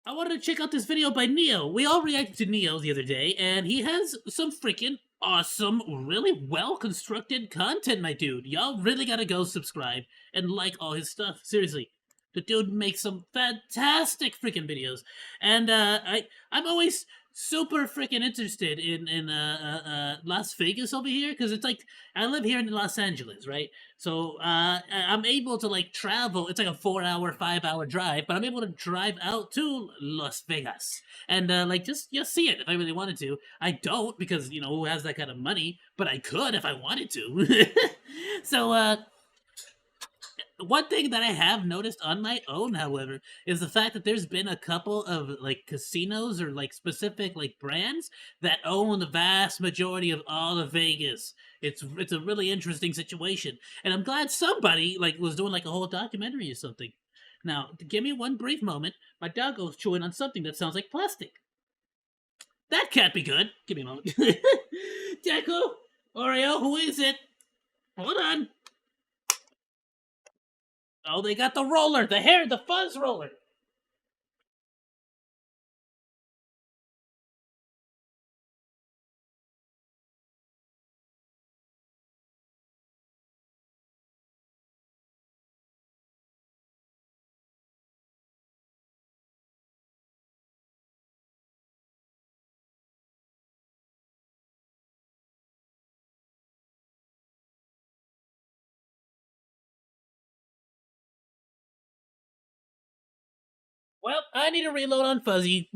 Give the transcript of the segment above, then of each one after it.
I wanted to check out this video by Neo. We all reacted to Neo the other day, and he has some freaking awesome, really well-constructed content, my dude. Y'all really gotta go subscribe and like all his stuff. Seriously. The dude makes some fantastic freaking videos. And I'm always super freaking interested in Las Vegas over here, because it's like, I live here in Los Angeles, right? So I'm able to like travel. It's like a 4-hour, 5-hour drive, but I'm able to drive out to Las Vegas and like just see it if I really wanted to. I don't, because you know, who has that kind of money? But I could if I wanted to. So one thing that I have noticed on my own, however, is the fact that there's been a couple of like casinos or like specific like brands that own the vast majority of all of Vegas. It's a really interesting situation, and I'm glad somebody like was doing like a whole documentary or something. Now, give me one brief moment. My dog goes chewing on something that sounds like plastic. That can't be good. Give me a moment. Deku, Oreo, who is it? Hold on. Oh, they got the roller, the fuzz roller. Well, I need a reload on Fuzzy.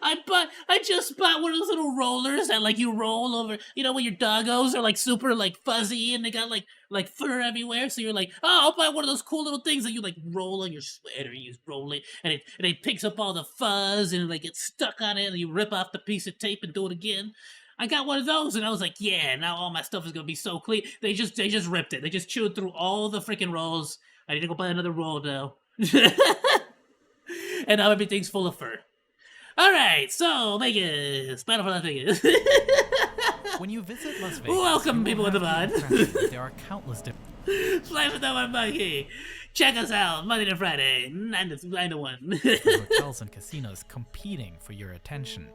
I just bought one of those little rollers that like you roll over. You know when your doggos are like super like fuzzy and they got like fur everywhere. So you're like, oh, I'll buy one of those cool little things that you like roll on your sweater. You roll it and it picks up all the fuzz and like gets stuck on it. And you rip off the piece of tape and do it again. I got one of those and I was like, yeah, now all my stuff is gonna be so clean. They just ripped it. They just chewed through all the freaking rolls. I need to go buy another roll now. And now everything's full of fur. Alright, so Vegas. Battle for Las Vegas. When you visit Las Vegas, welcome people in the mod. There are countless different Flamethrower Monkey. Check us out Monday to Friday, 9 to 1. hotels and casinos competing for your attention.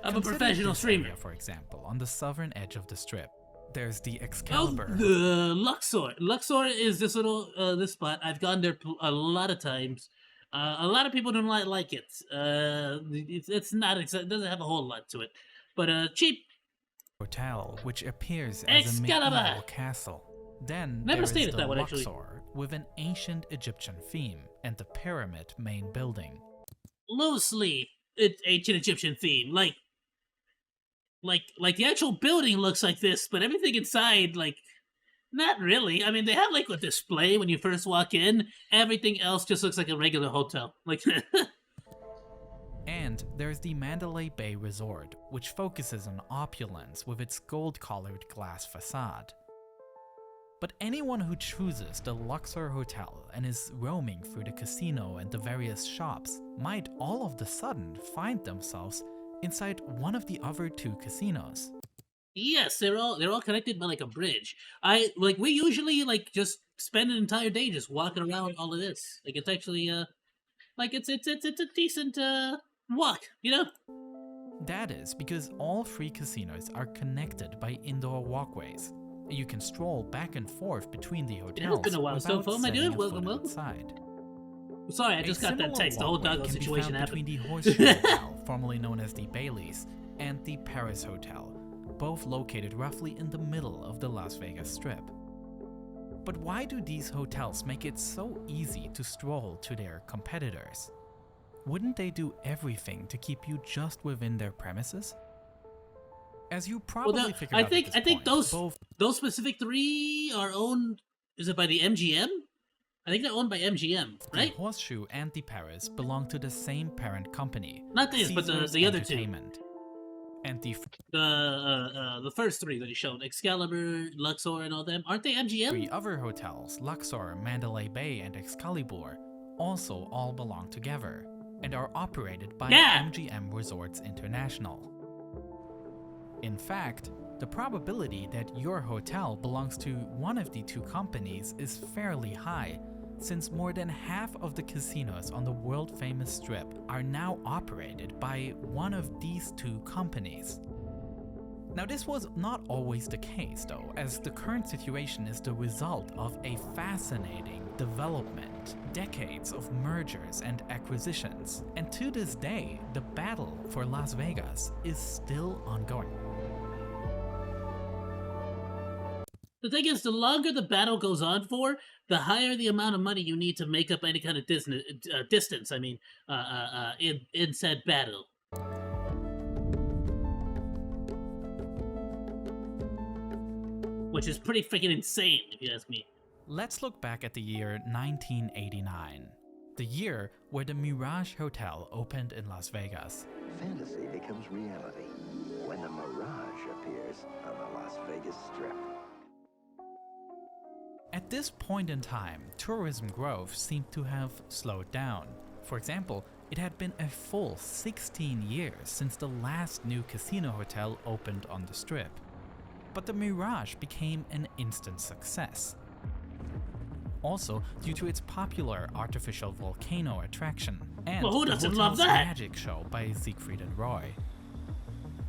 I'm a professional streamer. Area, for example, on the southern edge of the strip, there's the Excalibur. Oh, the Luxor. Luxor is this little this spot. I've gone there a lot of times. A lot of people don't like it. It's not. It doesn't have a whole lot to it, but cheap. Hotel, which appears as Excalibur. a medieval castle. Then Never there stayed is at the that one, Luxor, actually. with an ancient Egyptian theme and the pyramid main building. Loosely, it's ancient Egyptian theme. Like the actual building looks like this, but everything inside, like, not really. I mean, they have like a display when you first walk in. Everything else just looks like a regular hotel. Like. And there's the Mandalay Bay Resort, which focuses on opulence with its gold-colored glass facade. But anyone who chooses the Luxor Hotel and is roaming through the casino and the various shops might all of a sudden find themselves inside one of the other two casinos. Yes, they're all connected by like a bridge. We usually like just spend an entire day just walking around all of this. Like it's actually like it's a decent walk, you know? That is because all three casinos are connected by indoor walkways. You can stroll back and forth between the hotels. It has been a while. So far, my dude, welcome. Outside. Sorry, I just got that text. The whole doggo situation happened. Between the H.E.R. Hotel, formerly known as the Baileys, and the Paris Hotel, both located roughly in the middle of the Las Vegas Strip. But why do these hotels make it so easy to stroll to their competitors? Wouldn't they do everything to keep you just within their premises? As you probably figured out, I think those specific three are owned. Is it by the MGM? I think they're owned by MGM, right? The Horseshoe and the Paris belong to the same parent company. Not this, but the other two. And the first three that you showed, Excalibur, Luxor, and all them, aren't they MGM? Three other hotels, Luxor, Mandalay Bay, and Excalibur, also all belong together and are operated by MGM Resorts International. In fact, the probability that your hotel belongs to one of the two companies is fairly high, since more than half of the casinos on the world-famous strip are now operated by one of these two companies. Now, this was not always the case though, as the current situation is the result of a fascinating development, decades of mergers and acquisitions, and to this day, the battle for Las Vegas is still ongoing. The thing is, the longer the battle goes on for, the higher the amount of money you need to make up any kind of distance. In said battle. Which is pretty freaking insane, if you ask me. Let's look back at the year 1989, the year where the Mirage Hotel opened in Las Vegas. Fantasy becomes reality when the Mirage appears on the Las Vegas Strip. At this point in time, tourism growth seemed to have slowed down. For example, it had been a full 16 years since the last new casino hotel opened on the Strip. But the Mirage became an instant success. Also, due to its popular artificial volcano attraction and well, who the doesn't love hotel's that? magic show by Siegfried and Roy.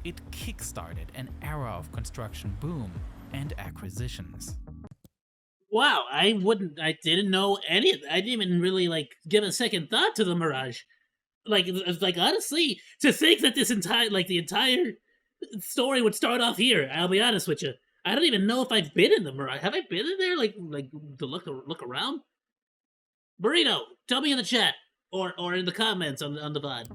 It kickstarted an era of construction boom and acquisitions. Wow, I didn't know any of that. I didn't even really, give a second thought to the Mirage. Honestly, to think that the entire story would start off here, I'll be honest with you. I don't even know if I've been in the Mirage. Have I been in there, to look around? Burrito, tell me in the chat, or in the comments on the VOD.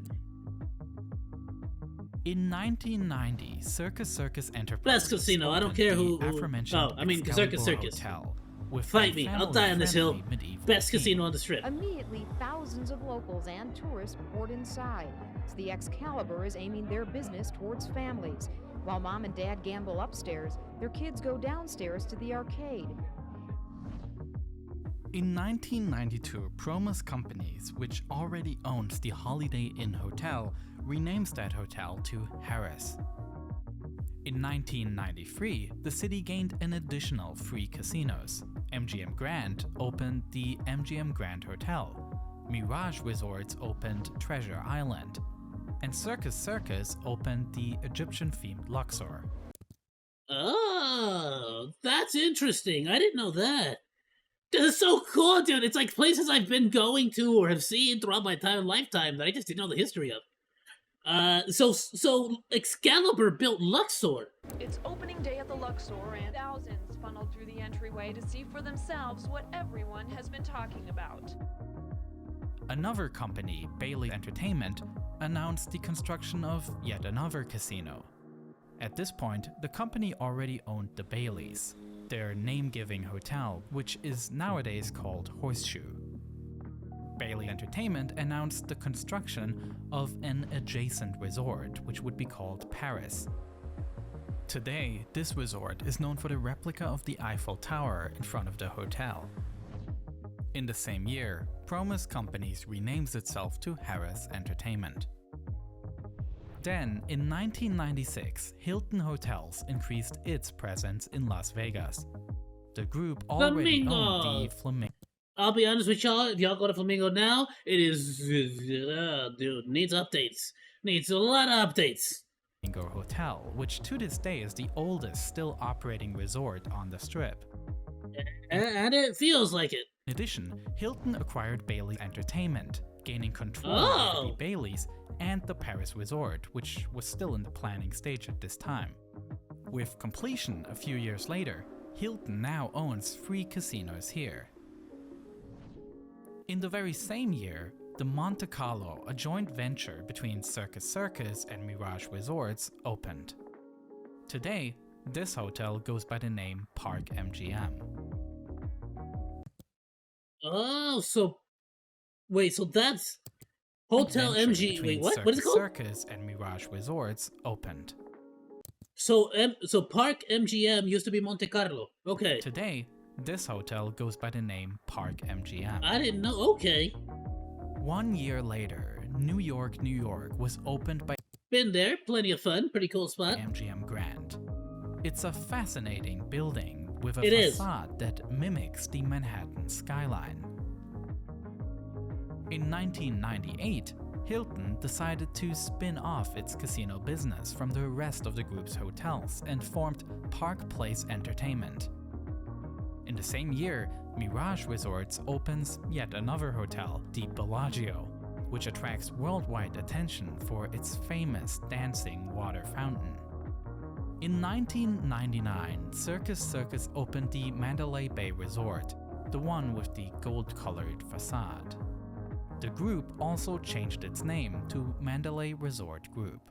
In 1990, Circus Enterprises Best casino, I don't care who. aforementioned Circus. Hotel with Fight me, I'll die on this hill. family-friendly Best medieval casino on the Strip. Immediately, thousands of locals and tourists poured inside, as the Excalibur is aiming their business towards families. While mom and dad gamble upstairs, their kids go downstairs to the arcade. In 1992, Promus Companies, which already owns the Holiday Inn Hotel, renames that hotel to Harris. In 1993, the city gained an additional 3 casinos. MGM Grand opened the MGM Grand Hotel. Mirage Resorts opened Treasure Island. And Circus opened the Egyptian-themed Luxor. Oh, that's interesting. I didn't know that. This is so cool, dude. It's like places I've been going to or have seen throughout my lifetime that I just didn't know the history of. So Excalibur built Luxor. It's opening day at the Luxor, and thousands funneled through the entryway to see for themselves what everyone has been talking about. Another company, Bailey Entertainment, announced the construction of yet another casino. At this point, the company already owned the Baileys, their name-giving hotel, which is nowadays called Horseshoe. Bailey Entertainment announced the construction of an adjacent resort, which would be called Paris. Today, this resort is known for the replica of the Eiffel Tower in front of the hotel. In the same year, Promus Companies renames itself to Harris Entertainment. Then, in 1996, Hilton Hotels increased its presence in Las Vegas. The group already owned the Flamingo. I'll be honest with y'all, if y'all go to Flamingo now, it is, dude, needs updates. Needs a lot of updates. Hotel, which to this day is the oldest still operating resort on the Strip. And it feels like it. In addition, Hilton acquired Bailey Entertainment, gaining control Oh. over the Baileys and the Paris resort, which was still in the planning stage at this time. With completion a few years later, Hilton now owns 3 casinos here. In the very same year, the Monte Carlo, a joint venture between Circus and Mirage Resorts, opened. Today, this hotel goes by the name Park MGM. Oh, so that's Hotel Adventure MG. between Wait, what? What is it called? Circus and Mirage Resorts opened. So Park MGM used to be Monte Carlo. Okay. Today, this hotel goes by the name Park MGM. I didn't know. Okay. 1 year later, New York was opened by Been there. Plenty of fun. Pretty cool spot. MGM Grand. It's a fascinating building with a It is. facade that mimicks the Manhattan skyline. In 1998, Hilton decided to spin off its casino business from the rest of the group's hotels and formed Park Place Entertainment. In the same year, Mirage Resorts opens yet another hotel, the Bellagio, which attracts worldwide attention for its famous dancing water fountain. In 1999, Circus Circus opened the Mandalay Bay Resort, the one with the gold-colored facade. The group also changed its name to Mandalay Resort Group.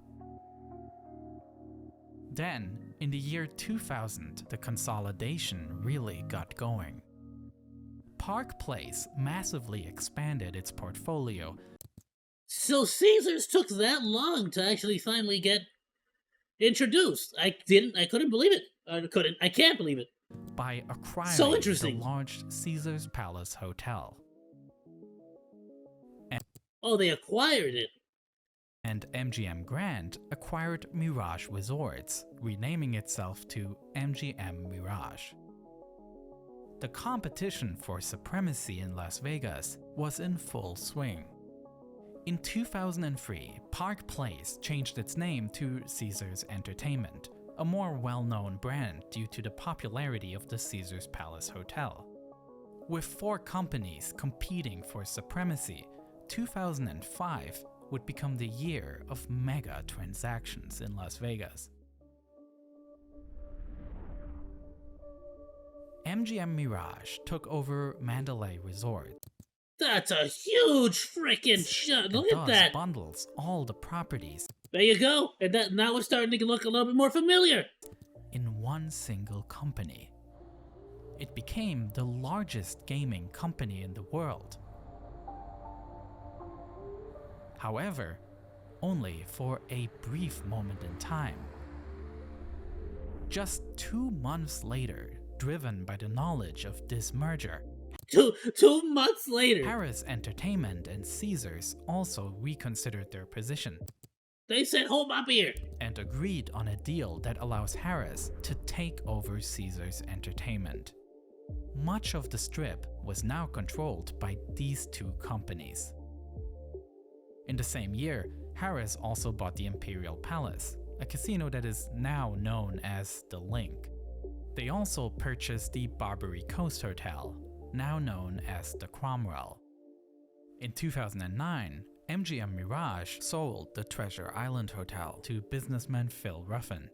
Then, in the year 2000, the consolidation really got going. Park Place massively expanded its portfolio. So Caesars took that long to actually finally get introduced. I couldn't believe it. I can't believe it. By acquiring So the interesting. large Caesars Palace Hotel. Oh, they acquired it. And MGM Grand acquired Mirage Resorts, renaming itself to MGM Mirage. The competition for supremacy in Las Vegas was in full swing. In 2003, Park Place changed its name to Caesars Entertainment, a more well-known brand due to the popularity of the Caesars Palace Hotel. With 4 companies competing for supremacy, 2005 would become the year of mega transactions in Las Vegas. MGM Mirage took over Mandalay Resort. That's a huge freaking shot. Look at that. Bundles all the properties There you go. And that now it's starting to look a little bit more familiar. in one single company. It became the largest gaming company in the world. However, only for a brief moment in time. Just 2 months later, driven by the knowledge of this merger, Two months later, Harris Entertainment and Caesars also reconsidered their position they said, hold my beer. and agreed on a deal that allows Harris to take over Caesars Entertainment. Much of the Strip was now controlled by these 2 companies. In the same year, Harris also bought the Imperial Palace, a casino that is now known as the Link. They also purchased the Barbary Coast Hotel, now known as the Cromwell. In 2009, MGM Mirage sold the Treasure Island Hotel to businessman Phil Ruffin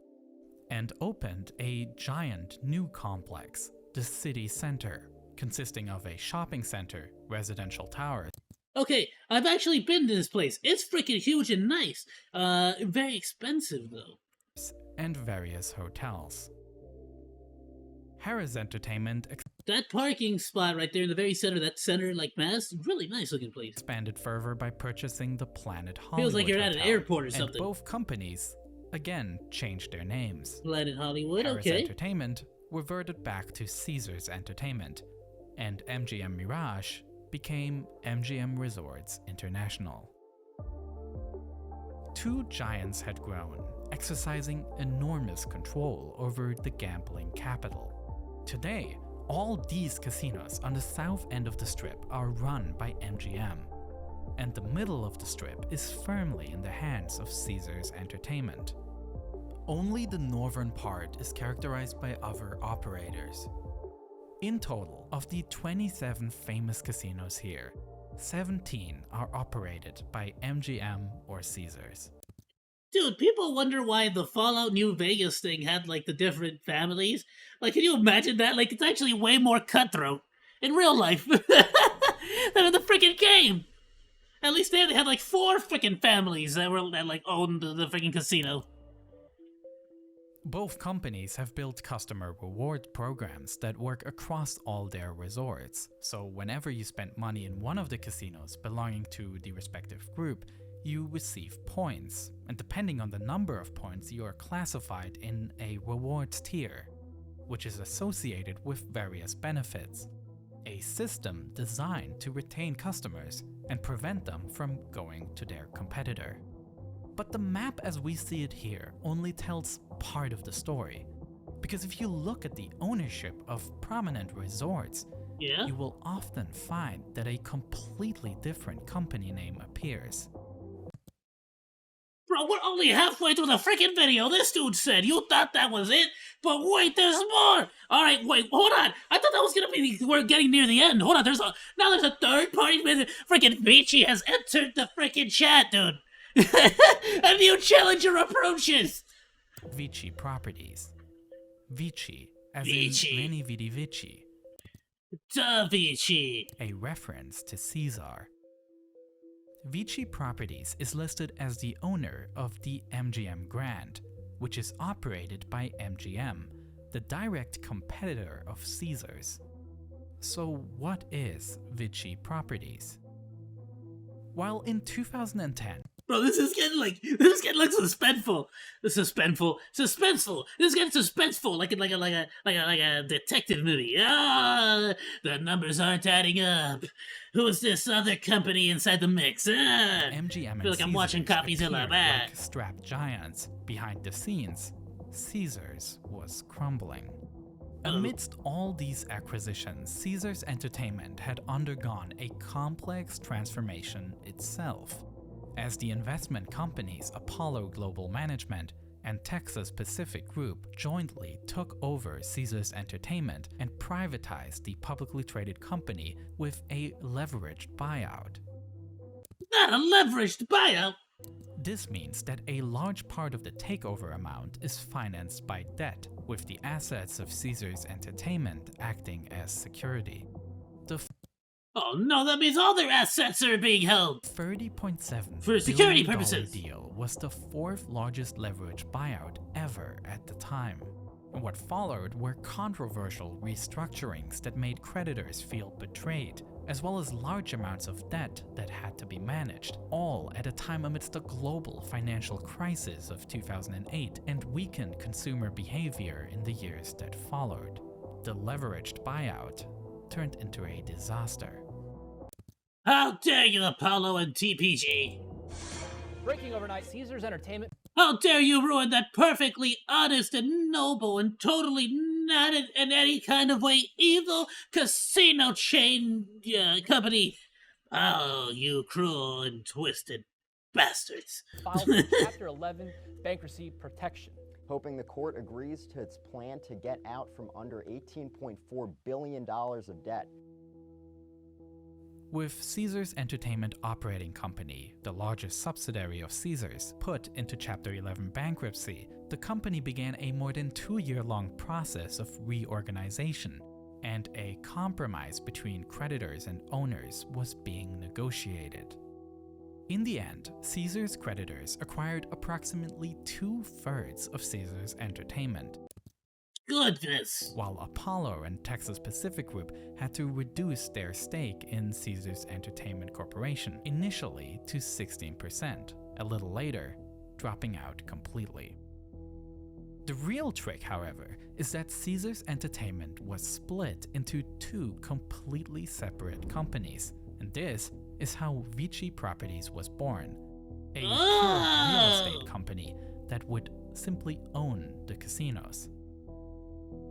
and opened a giant new complex, the City Center, consisting of a shopping center, residential towers, Okay, I've actually been to this place. It's freaking huge and nice. Very expensive though. and various hotels. Harris Entertainment That parking spot right there in the very center, that center like mass, really nice looking place. expanded further by purchasing the Planet Hollywood Feels like you're at an Hotel, airport or and something. both companies again changed their names. Planet Hollywood, Harris okay. Entertainment reverted back to Caesars Entertainment, and MGM Mirage became MGM Resorts International. 2 giants had grown, exercising enormous control over the gambling capital. Today, all these casinos on the south end of the Strip are run by MGM, and the middle of the Strip is firmly in the hands of Caesars Entertainment. Only the northern part is characterized by other operators. In total, of the 27 famous casinos here, 17 are operated by MGM or Caesars. Dude, people wonder why the Fallout New Vegas thing had like the different families. Like, can you imagine that? Like, it's actually way more cutthroat in real life than in the freaking game. At least there they had like 4 freaking families that like owned the freaking casino. Both companies have built customer reward programs that work across all their resorts, so whenever you spend money in one of the casinos belonging to the respective group, you receive points, and depending on the number of points, you are classified in a rewards tier, which is associated with various benefits. A system designed to retain customers and prevent them from going to their competitor. But the map as we see it here only tells part of the story, because if you look at the ownership of prominent resorts, Yeah? you will often find that a completely different company name appears. Bro, we're only halfway through the freaking video. This dude said you thought that was it, but wait, there's more. All right, wait, hold on. I thought that was gonna be we're getting near the end. Hold on, there's a third party. Freaking Vici has entered the freaking chat, dude. A new challenger approaches. Vici properties. Vici, as Vici. in Veni Vidi Vici, Dubby. a reference to Caesar. Vici Properties is listed as the owner of the MGM Grand, which is operated by MGM, the direct competitor of Caesars. So what is Vici Properties? While in 2010, Bro, this is getting suspenseful. Suspenseful. This is getting suspenseful, like a detective movie. Ah, the numbers aren't adding up. Who's this other company inside the mix? Ah, MGM and feel like I'm watching Caesars Coffeezilla. appeared Ah. like strapped giants. Behind the scenes, Caesars was crumbling. Amidst all these acquisitions, Caesars Entertainment had undergone a complex transformation itself, as the investment companies Apollo Global Management and Texas Pacific Group jointly took over Caesars Entertainment and privatized the publicly traded company with a leveraged buyout. Not a leveraged buyout. This means that a large part of the takeover amount is financed by debt, with the assets of Caesars Entertainment acting as security. The Oh no, that means all their assets are being held. $30.7 For security billion purposes. deal was the fourth largest leverage buyout ever at the time. And what followed were controversial restructurings that made creditors feel betrayed, as well as large amounts of debt that had to be managed, all at a time amidst the global financial crisis of 2008 and weakened consumer behavior in the years that followed. The leveraged buyout turned into a disaster. How dare you, Apollo and TPG? Breaking overnight, Caesars Entertainment. How dare you ruin that perfectly honest and noble and totally not in any kind of way evil casino chain company? Oh, you cruel and twisted bastards. Filed for Chapter 11 bankruptcy protection. Hoping the court agrees to its plan to get out from under $18.4 billion of debt. With Caesars Entertainment Operating Company, the largest subsidiary of Caesars, put into Chapter 11 bankruptcy, the company began a more than 2-year-long process of reorganization, and a compromise between creditors and owners was being negotiated. In the end, Caesars creditors acquired approximately 2/3 of Caesars Entertainment, Goodness. while Apollo and Texas Pacific Group had to reduce their stake in Caesars Entertainment Corporation, initially to 16%, a little later, dropping out completely. The real trick, however, is that Caesars Entertainment was split into 2 completely separate companies, and this is how Vici Properties was born, a pure real estate company that would simply own the casinos.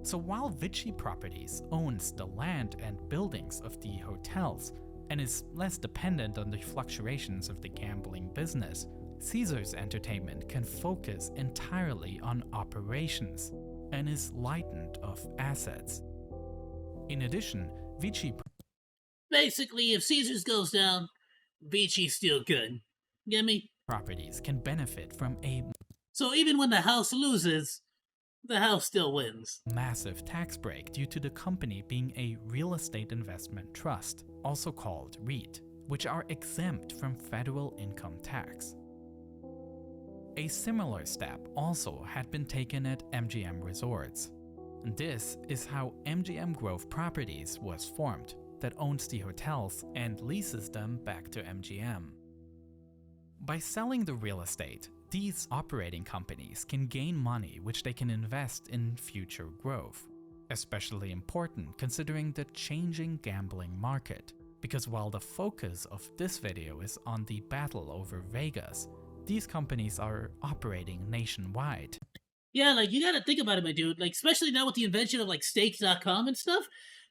So while Vici Properties owns the land and buildings of the hotels and is less dependent on the fluctuations of the gambling business, Caesars Entertainment can focus entirely on operations and is lightened of assets. In addition, Vici Basically, if Caesars goes down, Vici's still good. Get me? Properties can benefit from a So even when the house loses, the house still wins. massive tax break due to the company being a real estate investment trust, also called REIT, which are exempt from federal income tax. A similar step also had been taken at MGM Resorts. This is how MGM Grove Properties was formed, that owns the hotels and leases them back to MGM. By selling the real estate, these operating companies can gain money which they can invest in future growth, especially important considering the changing gambling market, because while the focus of this video is on the battle over Vegas, these companies are operating nationwide. Yeah, like, you gotta think about it, my dude. Like, especially now with the invention of, like, Stake.com and stuff.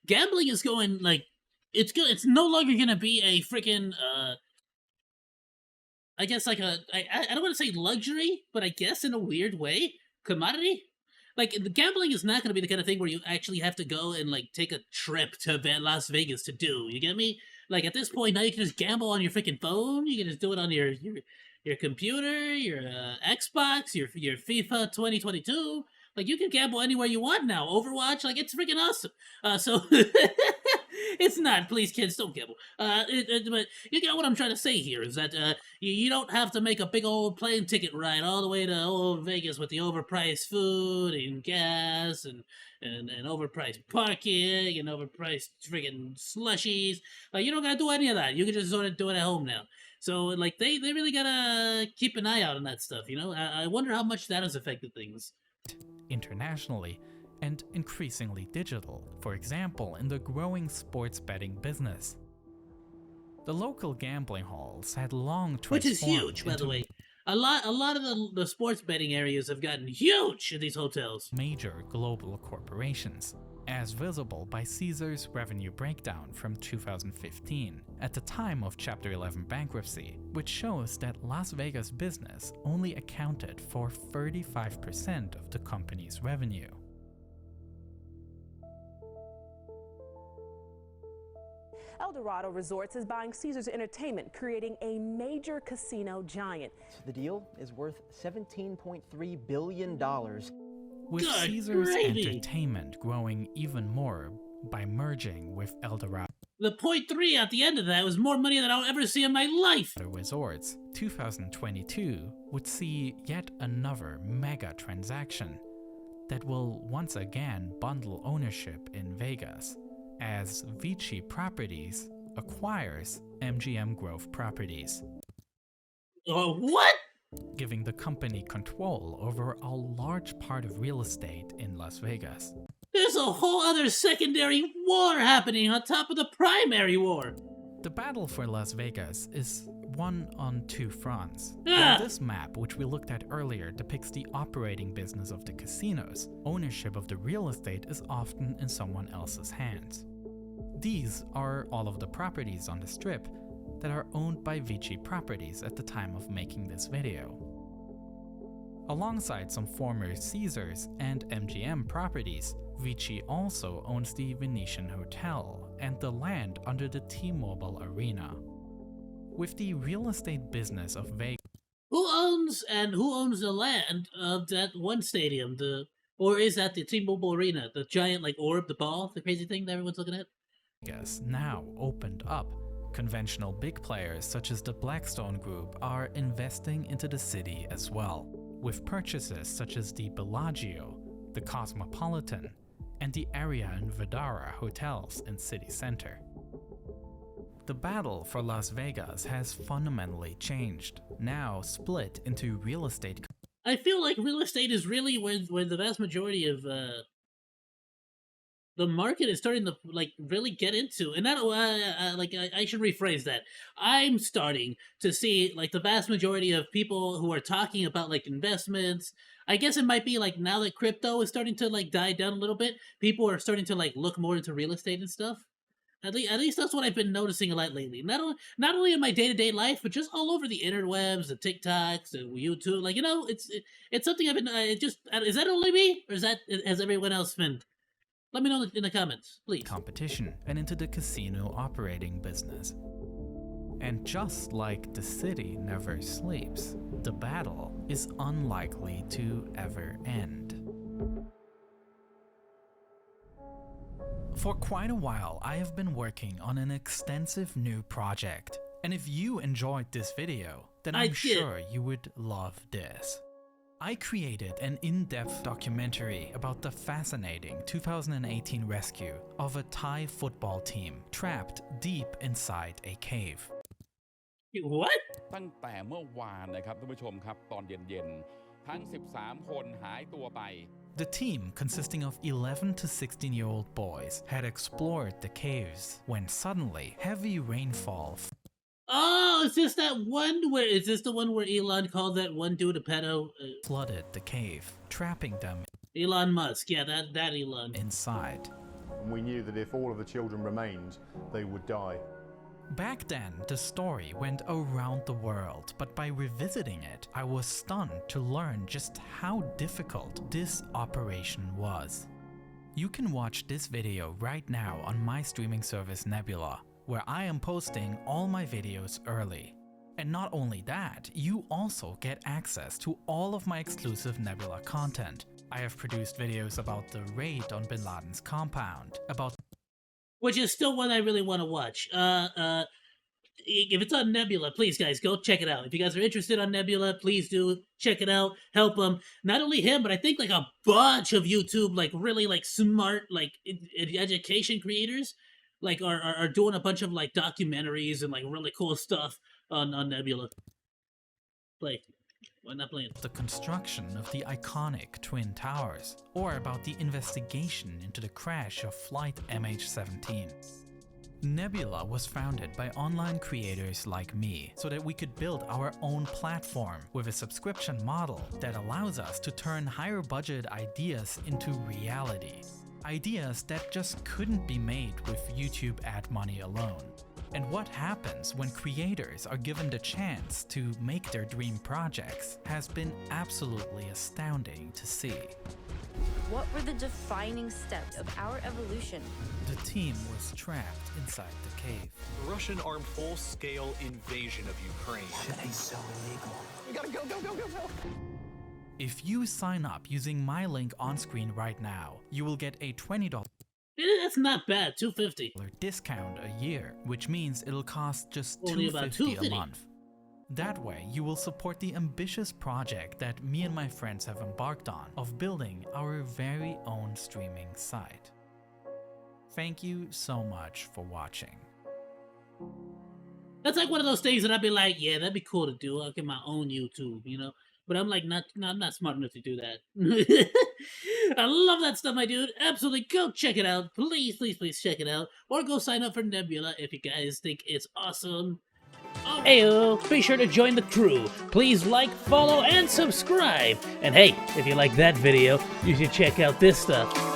gambling is going like it's no longer gonna be a freaking I guess like I don't want to say luxury, but I guess in a weird way, commodity. Like the gambling is not going to be the kind of thing where you actually have to go and like take a trip to Las Vegas to do. You get me? Like at this point now, you can just gamble on your freaking phone. You can just do it on your computer, your Xbox, your FIFA 2022. Like you can gamble anywhere you want now. Overwatch, like it's freaking awesome. So it's not. Please, kids, don't gamble. But you get what I'm trying to say here is that you don't have to make a big old plane ticket ride all the way to old Vegas with the overpriced food and gas and overpriced parking and overpriced freaking slushies. Like you don't gotta do any of that. You can just sort of do it at home now. So like they really gotta keep an eye out on that stuff. You know, I wonder how much that has affected things internationally and increasingly digital, for example in the growing sports betting business. The local gambling halls had long transformed, which is huge, by the way. A lot of the sports betting areas have gotten huge in these hotels. Major global corporations, as visible by Caesar's revenue breakdown from 2015, at the time of Chapter 11 bankruptcy, which shows that Las Vegas business only accounted for 35% of the company's revenue. Eldorado Resorts is buying Caesars Entertainment, creating a major casino giant. The deal is worth $17.3 billion. With Good Caesars gravy. Entertainment growing even more by merging with Eldorado The .3 at the end of that was more money than I'll ever see in my life. Resorts, 2022 would see yet another mega transaction that will once again bundle ownership in Vegas, as Vtuberuprising acquires MGM Growth Properties, What? giving the company control over a large part of real estate in Las Vegas. There's a whole other secondary war happening on top of the primary war. The battle for Las Vegas is won on two fronts. Ah! While this map, which we looked at earlier, depicts the operating business of the casinos, ownership of the real estate is often in someone else's hands. These are all of the properties on the strip that are owned by Vtuberuprising at the time of making this video. Alongside some former Caesars and MGM properties, Vtuber also owns the Venetian Hotel and the land under the T-Mobile Arena. With the real estate business of Vegas, Who owns the land of that one stadium? Or is that the T-Mobile Arena, the giant like orb, the ball, the crazy thing that everyone's looking at? now opened up, conventional big players such as the Blackstone Group are investing into the city as well, with purchases such as the Bellagio, the Cosmopolitan, and the Area and Vdara hotels in city center. The battle for Las Vegas has fundamentally changed, now split into real estate. I feel like real estate is really where the vast majority of the market is starting to like really get into, and I should rephrase that. I'm starting to see like the vast majority of people who are talking about like investments. I guess it might be like now that crypto is starting to like die down a little bit, people are starting to like look more into real estate and stuff. At least that's what I've been noticing a lot lately. Not only in my day-to-day life, but just all over the interwebs, the TikToks, the YouTube. Like it's something I've been. Is that only me, or has everyone else been? Let me know in the comments, please. Competition and into the casino operating business. And just like the city never sleeps, the battle is unlikely to ever end. For quite a while, I have been working on an extensive new project. And if you enjoyed this video, then I'm sure you would love this. I created an in-depth documentary about the fascinating 2018 rescue of a Thai football team trapped deep inside a cave. What? ตั้งแต่เมื่อวานนะครับท่านผู้ชมครับตอนเย็นๆทั้ง13คนหายตัวไป The team, consisting of 11 to 16-year-old boys, had explored the caves when suddenly heavy rainfall Oh, is this the one where Elon called that one dude a pedo? flooded the cave, trapping them Elon Musk, yeah, that Elon. inside. and we knew that if all of the children remained, they would die. Back then, the story went around the world, but by revisiting it, I was stunned to learn just how difficult this operation was. You can watch this video right now on my streaming service Nebula, where I am posting all my videos early. And not only that, you also get access to all of my exclusive Nebula content. I have produced videos about the raid on Bin Laden's compound, about which is still one I really want to watch. If it's on Nebula, please guys, go check it out. If you guys are interested on Nebula, please do check it out. Help him. Not only him, but I think like a bunch of YouTube, like really like smart, like education creators, like are doing a bunch of like documentaries and like really cool stuff on Nebula. Play. Why not playing? The construction of the iconic Twin Towers, or about the investigation into the crash of Flight MH17. Nebula was founded by online creators like me, so that we could build our own platform with a subscription model that allows us to turn higher budget ideas into reality. Ideas that just couldn't be made with YouTube ad money alone. And what happens when creators are given the chance to make their dream projects has been absolutely astounding to see. What were the defining steps of our evolution? The team was trapped inside the cave. The Russian armed full-scale invasion of Ukraine. It's so illegal. We gotta go, go, go, go, go! If you sign up using my link on screen right now, you will get a $20 that's not bad, $250 discount a year, which means it'll cost just only about $250 a month. That way, you will support the ambitious project that me and my friends have embarked on of building our very own streaming site. Thank you so much for watching. That's like one of those things that I'd be like, yeah, that'd be cool to do. I'll get my own YouTube, you know? But I'm like, I'm not smart enough to do that. I love that stuff, my dude. Absolutely, go check it out. Please, please, please check it out. Or go sign up for Nebula if you guys think it's awesome. Ayoo, be sure to join the crew. Please like, follow, and subscribe. And hey, if you like that video, you should check out this stuff.